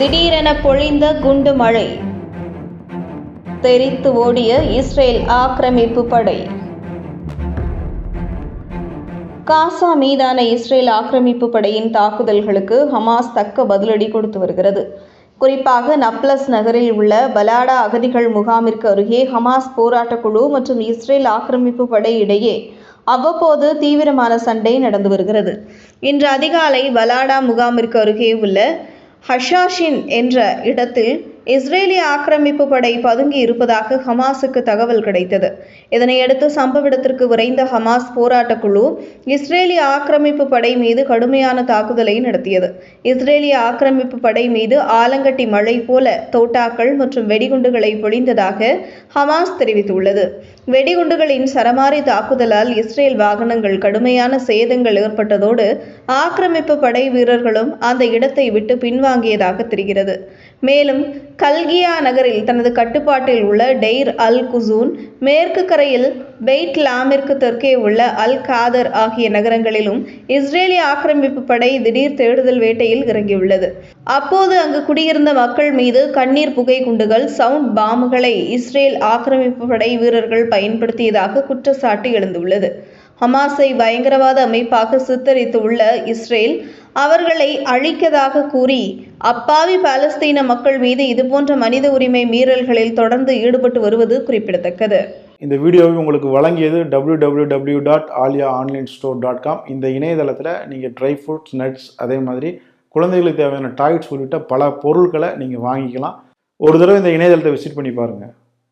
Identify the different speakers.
Speaker 1: திடீரென பொழிந்த குண்டு மழை, தெரித்து ஓடிய இஸ்ரேல் ஆக்கிரமிப்பு படை. காசா மீதான இஸ்ரேல் ஆக்கிரமிப்பு படையின் தாக்குதல்களுக்கு ஹமாஸ் தக்க பதிலடி கொடுத்து வருகிறது. குறிப்பாக நப்லஸ் நகரில் உள்ள பலாடா அகதிகள் முகாமிற்கு அருகே ஹமாஸ் போராட்டக் குழு மற்றும் இஸ்ரேல் ஆக்கிரமிப்பு படை இடையே அவ்வப்போது தீவிரமான சண்டை நடந்து வருகிறது. இன்று அதிகாலை பலாடா முகாமிற்கு அருகே உள்ள ஹஷாஷின் என்ற இடத்தில் இஸ்ரேலிய ஆக்கிரமிப்பு படை பதுங்கி இருப்பதாக ஹமாஸுக்கு தகவல் கிடைத்தது. இதனையடுத்து சம்பவ இடத்திற்கு விரைந்த ஹமாஸ் போராட்டக் குழு இஸ்ரேலிய ஆக்கிரமிப்பு படை மீது கடுமையான தாக்குதலை நடத்தியது. இஸ்ரேலிய ஆக்கிரமிப்பு படை மீது ஆலங்கட்டி மழை போல தோட்டாக்கள் மற்றும் வெடிகுண்டுகளை பொழிந்ததாக ஹமாஸ் தெரிவித்துள்ளது. வெடிகுண்டுகளின் சரமாரி தாக்குதலால் இஸ்ரேல் வாகனங்கள் கடுமையான சேதங்கள் ஏற்பட்டதோடு ஆக்கிரமிப்பு படை வீரர்களும் அந்த இடத்தை விட்டு பின்வாங்கியதாக தெரிகிறது. மேலும் கல்கியா நகரில் தனது கட்டுப்பாட்டில் உள்ள டெய்ர் அல் குசூன், மேற்கு கரையில் பெய்ட் லாமிற்கு தெற்கே உள்ள அல் காதர் ஆகிய நகரங்களிலும் இஸ்ரேலிய ஆக்கிரமிப்பு படை திடீர் தேடுதல் வேட்டையில் இறங்கியுள்ளது. அப்போது அங்கு குடியிருந்த மக்கள் மீது கண்ணீர் புகை குண்டுகள், சவுண்ட் பாம்புகளை இஸ்ரேல் ஆக்கிரமிப்பு படை வீரர்கள் பயன்படுத்தியதாக குற்றச்சாட்டு எழுந்துள்ளது. ஹமாஸை பயங்கரவாத அமைப்பாக சித்தரித்துள்ள இஸ்ரேல் அவர்களை அழிக்கதாக கூறி அப்பாவி பாலஸ்தீன மக்கள் மீது இதுபோன்ற மனித உரிமை மீறல்களில் தொடர்ந்து ஈடுபட்டு வருவது குறிப்பிடத்தக்கது.
Speaker 2: இந்த வீடியோவை உங்களுக்கு வழங்கியது www.aliaonlinestore.com. இந்த இணையதளத்தில் நீங்கள் ட்ரை ஃப்ரூட்ஸ், நட்ஸ், அதே மாதிரி குழந்தைகளுக்கு தேவையான டாய்ஸ் உள்ளிட்ட பல பொருட்களை நீங்கள் வாங்கிக்கலாம். ஒரு தடவை இந்த இணையதளத்தை விசிட் பண்ணி பாருங்கள்.